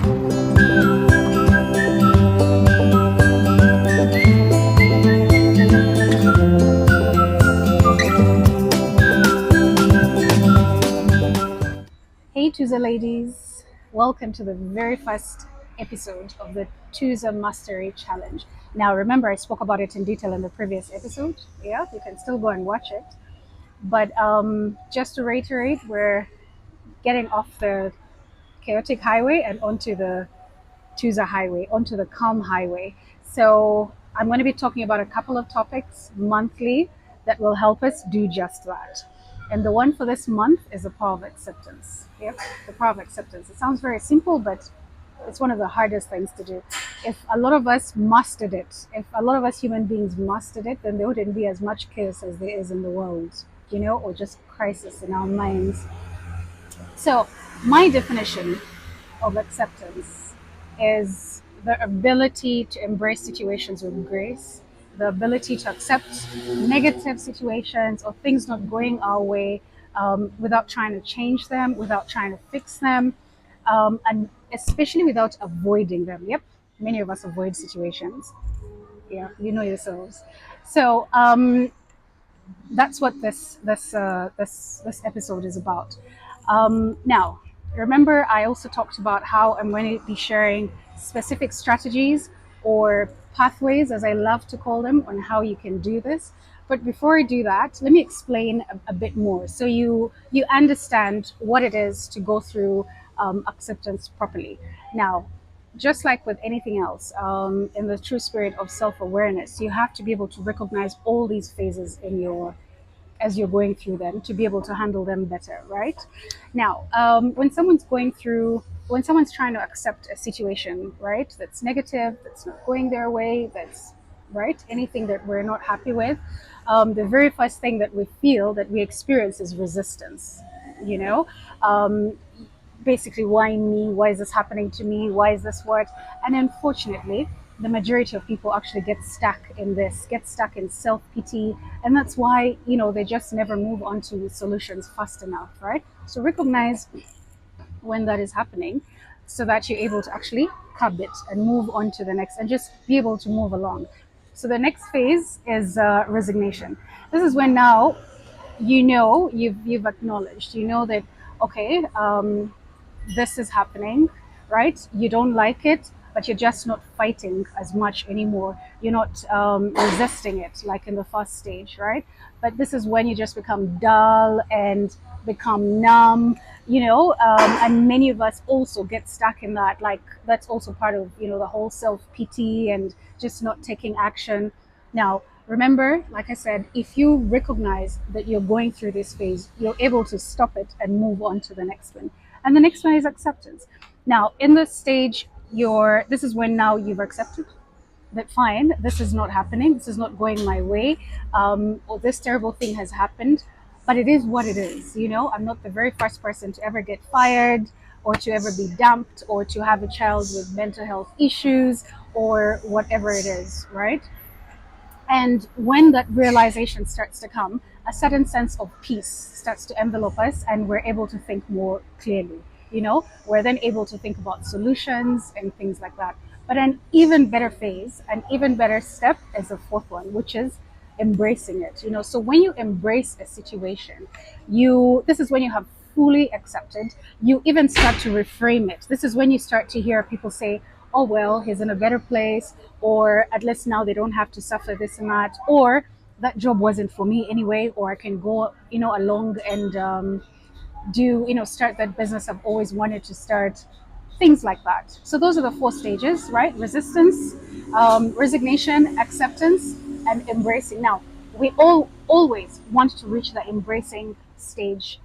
Hey Tuza Ladies, welcome to the very first episode of the Tuza Mastery Challenge. Now remember I spoke about it in detail in the previous episode. Yeah, you can still go and watch it. But just to reiterate, we're getting off the chaotic highway and onto the Tuza highway, onto the calm highway. So I'm going to be talking about a couple of topics monthly that will help us do just that. And the one for this month is the power of acceptance. Yep, the power of acceptance. It sounds very simple, but it's one of the hardest things to do. If a lot of us mastered it, if a lot of us human beings mastered it, then there wouldn't be as much chaos as there is in the world, or just crisis in our minds. So, my definition of acceptance is the ability to embrace situations with grace, the ability to accept negative situations or things not going our way without trying to change them, without trying to fix them, and especially without avoiding them. Yep, many of us avoid situations. Yeah, you know yourselves. So that's what this episode is about. Now, remember, I also talked about how I'm going to be sharing specific strategies or pathways, as I love to call them, on how you can do this. But before I do that, let me explain a bit more so you understand what it is to go through acceptance properly. Now, just like with anything else, in the true spirit of self-awareness, you have to be able to recognize all these phases in your as you're going through them to be able to handle them better, right? Now, when someone's trying to accept a situation, right, that's negative, that's not going their way, that's right, anything that we're not happy with, the very first thing that we feel, that we experience, is resistance. You know, um, basically, why me? Why is this happening to me? Why is this what? And unfortunately, the majority of people actually get stuck in this, get stuck in self pity, and that's why they just never move on to solutions fast enough, right? So recognize when that is happening, so that you're able to actually curb it and move on to the next, and just be able to move along. So the next phase is resignation. This is when now you've acknowledged, that okay, this is happening, right? You don't like it, but you're just not fighting as much anymore. You're not resisting it like in the first stage, right? But this is when you just become dull and become numb, and many of us also get stuck in that. Like, that's also part of, the whole self pity and just not taking action. Now, remember, like I said, if you recognize that you're going through this phase, you're able to stop it and move on to the next one. And the next one is acceptance. Now, in this stage, this is when now you've accepted that fine, this is not happening, this is not going my way, or this terrible thing has happened, but it is what it is. I'm not the very first person to ever get fired, or to ever be dumped, or to have a child with mental health issues, or whatever it is, right? And when that realization starts to come, a sudden sense of peace starts to envelope us, and we're able to think more clearly. We're then able to think about solutions and things like that. But an even better phase, an even better step is the fourth one, which is embracing it. So when you embrace a situation, this is when you have fully accepted, you even start to reframe it. This is when you start to hear people say, oh well, he's in a better place, or at least now they don't have to suffer this and that, or that job wasn't for me anyway, or I can go along and start that business I've always wanted to start, things like that. So those are the four stages, right? Resistance, resignation, acceptance, and embracing. Now, we all always want to reach the embracing stage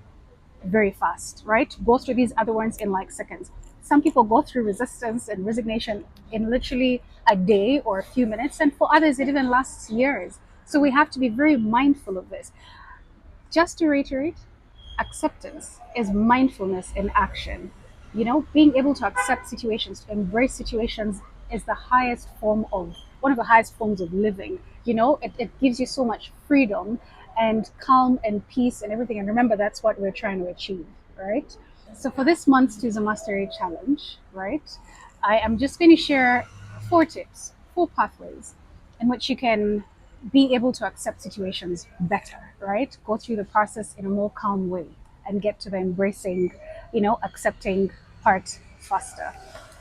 very fast, right? Go through these other ones in like seconds. Some people go through resistance and resignation in literally a day or a few minutes, and for others, it even lasts years. So we have to be very mindful of this. Just to reiterate, acceptance is mindfulness in action. Being able to accept situations, to embrace situations, is one of the highest forms of living. It gives you so much freedom and calm and peace and everything. And remember, that's what we're trying to achieve, right? So for this month's Tuza Mastery challenge, right, I am just going to share 4 tips, 4 pathways in which you can be able to accept situations better, right? Go through the process in a more calm way and get to the embracing, accepting part faster.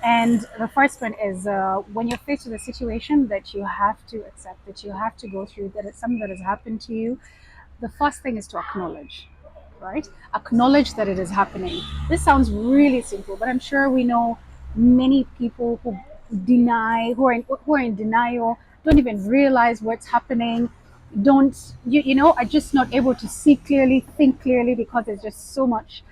And the first one is when you're faced with a situation that you have to accept, that you have to go through, that it's something that has happened to you, the first thing is to acknowledge, right? Acknowledge that it is happening. This sounds really simple, but I'm sure we know many people who deny, who are in denial, don't even realize what's happening, don't are just not able to see clearly, think clearly, because there's just so much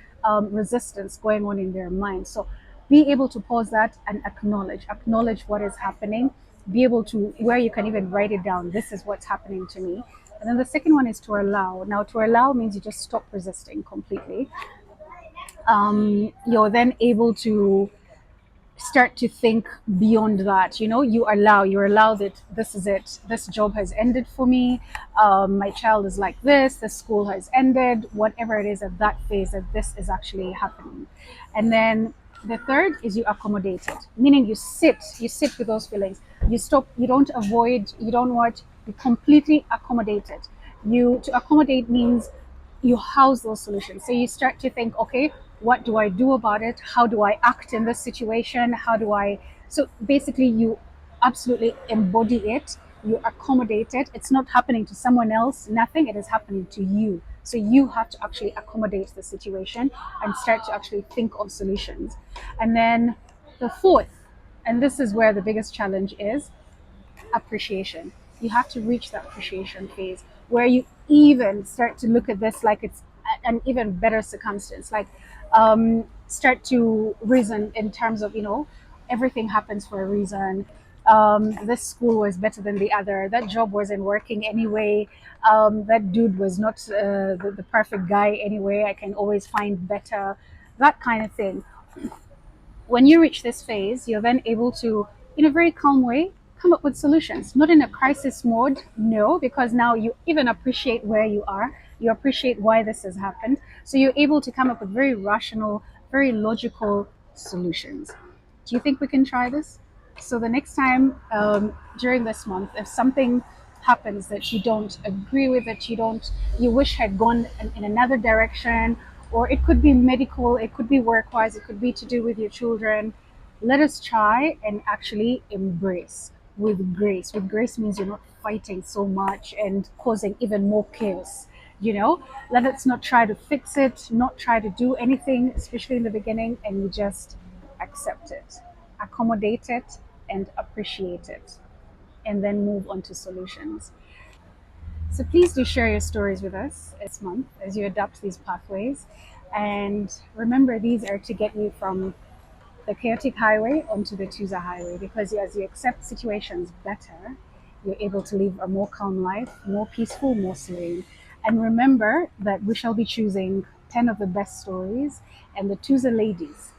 resistance going on in their mind. So be able to pause that and acknowledge what is happening. Be able to, where you can even write it down, this is what's happening to me. And then the second one is to allow. Now, to allow means you just stop resisting completely. You're then able to start to think beyond that. You allow that this is it, this job has ended for me, my child is like this school has ended, whatever it is at that phase, that this is actually happening. And then the third is you accommodate it, meaning you sit with those feelings. You stop, you don't avoid, you don't what, you completely accommodate it. You To accommodate means you house those solutions. So you start to think, okay, what do I do about it? How do I act in this situation? How do I? So basically, you absolutely embody it. You accommodate it. It's not happening to someone else, nothing. It is happening to you. So you have to actually accommodate the situation and start to actually think of solutions. And then the fourth, and this is where the biggest challenge is, appreciation. You have to reach that appreciation phase where you even start to look at this like it's an even better circumstance. Like, start to reason in terms of, everything happens for a reason. This school was better than the other. That job wasn't working anyway. That dude was not the perfect guy anyway. I can always find better. That kind of thing. When you reach this phase, you're then able to, in a very calm way, come up with solutions. Not in a crisis mode, no, because now you even appreciate where you are, you appreciate why this has happened. So you're able to come up with very rational, very logical solutions. Do you think we can try this? So the next time, during this month, if something happens that you don't agree with, that you wish had gone in another direction, or it could be medical, it could be work wise, it could be to do with your children, let us try and actually embrace with grace. With grace means you're not fighting so much and causing even more chaos. Let us not try to fix it, not try to do anything, especially in the beginning, and you just accept it, accommodate it, and appreciate it, and then move on to solutions. So please do share your stories with us this month as you adopt these pathways. And remember, these are to get you from the chaotic highway onto the Tuza highway, because as you accept situations better, you're able to live a more calm life, more peaceful, more serene. And remember that we shall be choosing 10 of the best stories, and the Tuza Ladies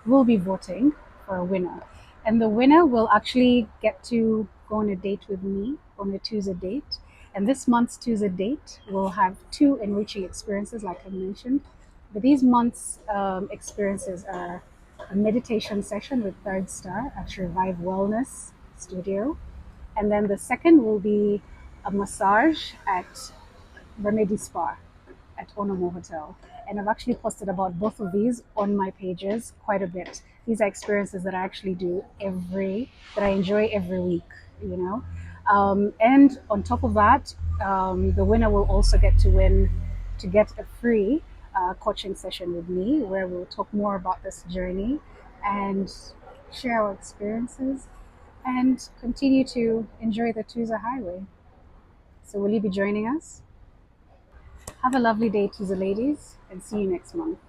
will be voting for a winner. And the winner will actually get to go on a date with me on a Tuesday date. And this month's Tuesday date will have 2 enriching experiences, like I mentioned. But these month's experiences are a meditation session with Third Star at Revive Wellness Studio. And then the second will be a massage at Remedy Spa at Onomo Hotel. And I've actually posted about both of these on my pages quite a bit. These are experiences that I actually do that I enjoy every week, you know. And on top of that, the winner will also to get a free coaching session with me, where we'll talk more about this journey and share our experiences and continue to enjoy the Tuza Highway. So will you be joining us? Have a lovely day, Tuza Ladies, and see you next month.